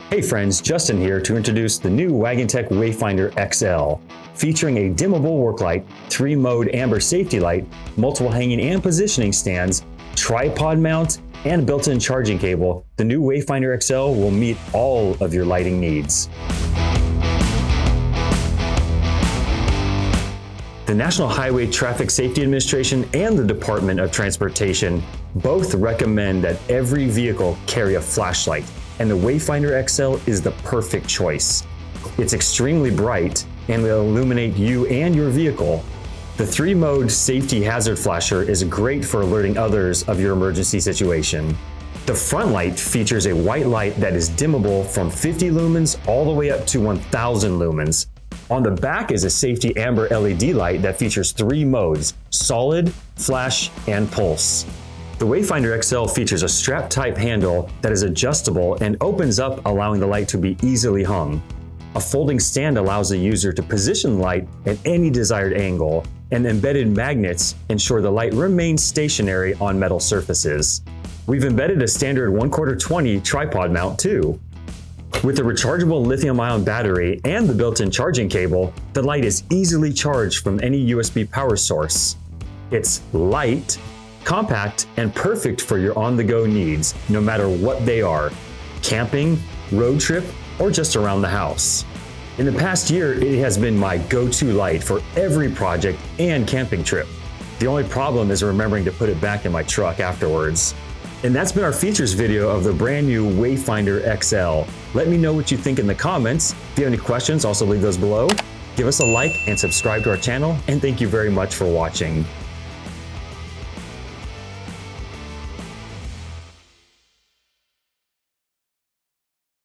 Hey friends, Justin here to introduce the new Wagan Tech Wayfinder XL, featuring a dimmable work light, 3-mode amber safety light, multiple hanging and positioning stands, tripod mount, and built-in charging cable. The new Wayfinder XL will meet all of your lighting needs. The National Highway Traffic Safety Administration and the Department of Transportation both recommend that every vehicle carry a flashlight, and the Wayfinder XL is the perfect choice. It's extremely bright and will illuminate you and your vehicle. The 3-mode safety hazard flasher is great for alerting others of your emergency situation. The front light features a white light that is dimmable from 50 lumens all the way up to 1000 lumens. On the back is a safety amber LED light that features 3 modes: solid, flash, and pulse. The Wayfinder XL features a strap-type handle that is adjustable and opens up, allowing the light to be easily hung. A folding stand allows the user to position the light at any desired angle, and embedded magnets ensure the light remains stationary on metal surfaces. We've embedded a standard 1/4 20 tripod mount too. With the rechargeable lithium-ion battery and the built-in charging cable, the light is easily charged from any USB power source. It's light, compact, and perfect for your on-the-go needs, no matter what they are: camping, road trip, or just around the house. In the past year, it has been my go-to light for every project and camping trip. The only problem is remembering to put it back in my truck afterwards. And that's been our features video of the brand new Wayfinder XL. Let me know what you think in the comments. If you have any questions, also leave those below. Give us a like and subscribe to our channel, and thank you very much for watching.